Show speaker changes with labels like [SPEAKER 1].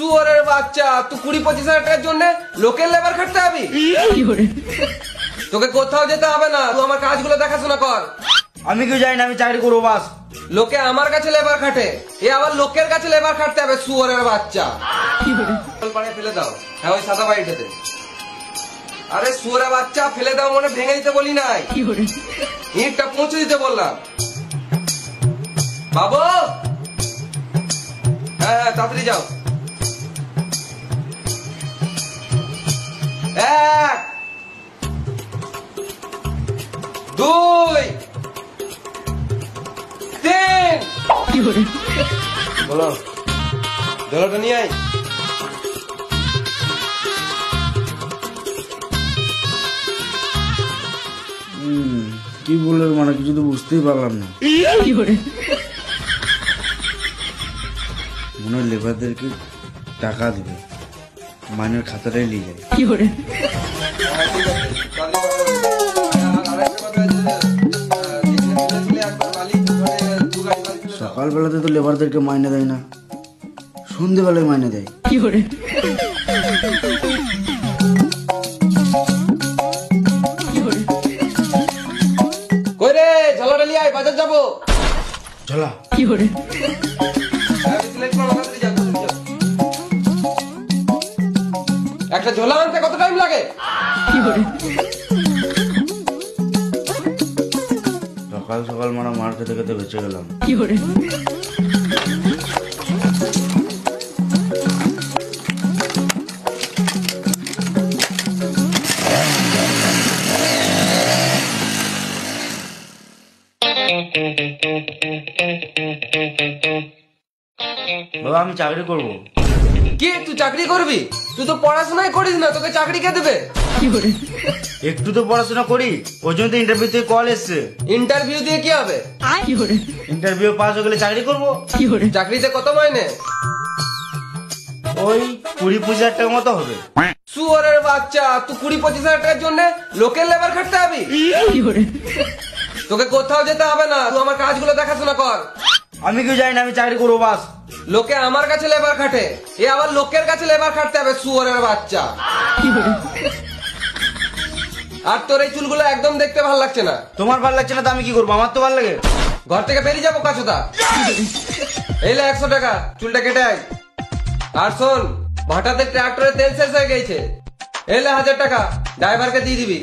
[SPEAKER 1] শুয়োরের বাচ্চা, তুই 20-25 হাজার টাকার জন্য লোকের লেবার খাটতে হবি? তোকে কোথাও যেতে হবে না, তুই আমার কাজগুলো দেখাশোনা কর।
[SPEAKER 2] আমি কেউ জানি না, আমি চাকরি করবো বাস।
[SPEAKER 1] লোকে আমার কাছে লেবার খাটে, এ আবার লোকের কাছে লেবার খাটতে হবে? শুয়োরের বাচ্চা। পাড়ে ফেলে দাও। হ্যাঁ, ওই সাদা বাড়িটাতে। আরে শুয়োরের বাচ্চা, ফেলে দাও মনে ভেঙে দিতে বলি নাই, ইটটা পৌঁছে দিতে বললাম। বাবু, হ্যাঁ হ্যাঁ, তাড়াতাড়ি যাও। 1 2 3। বলো, জলটা নিয়ে আয়।
[SPEAKER 2] কি বলে মানে কিছু তো বুঝতেই পারলাম না। মনে হয় লেবারদেরকে টাকা দিবে, মাইনের খাতাটাই নিয়ে যায়। সকালবেলাতে তো লেবারদেরকে মাইনে দেয় না, সন্ধ্যেবেলায় মাইনে দেয়।
[SPEAKER 1] কই রে, ঝালাটা নিয়ে আয়, বাজার যাবো।
[SPEAKER 2] ঝালা
[SPEAKER 1] একটা ঝোলা আনতে কত টাইম লাগে?
[SPEAKER 2] সকাল সকাল মারা মার খেতে খেতে বেঁচে গেলাম। বাবা, আমি চাকরি করব।
[SPEAKER 1] কি, তুই চাকরি করবি? তুই তো পড়াশোনাই করিস না, তোকে চাকরি কে দেবে?
[SPEAKER 2] একটু তো পড়াশোনা করি, ওই জন্য তো ইন্টারভিউ থেকে কল এসছে।
[SPEAKER 1] ইন্টারভিউ দিয়ে কি হবে?
[SPEAKER 2] ইন্টারভিউ পাস হয়ে গেলে চাকরি করবো।
[SPEAKER 1] চাকরিতে কত মাইনে?
[SPEAKER 2] ওই 20-25 হাজার টাকার মতো হবে।
[SPEAKER 1] শুয়োরের বাচ্চা, তুই 20-25 হাজার টাকার জন্য লোকের লেবার খাটতে হবি? তোকে কোথাও যেতে হবে না, তুই আমার কাজগুলো দেখাশোনা কর।
[SPEAKER 2] আমি কেউ জানি না, আমি চাকরি করবো বাস।
[SPEAKER 1] লোকে আমার কাছে লেবার খাটে, এ আবার লোকের কাছে লেবার খাটতে হবে? শুয়োরের বাচ্চা। আর তোর এই চুলগুলো একদম দেখতে ভালো লাগছে না।
[SPEAKER 2] তোমার ভালো লাগছে না তো আমি কি করবো, আমার তো ভালো লাগে।
[SPEAKER 1] ঘর থেকে বেরিয়ে যাবো কাছুদা। এইলে 100 টাকা, চুলটা কেটে আয়। আর শোন, ভাটাতে ট্রাক্টরে তেল শেষ হয়ে গেছে, এলে 1000 টাকা ড্রাইভারকে দিয়ে দিবি।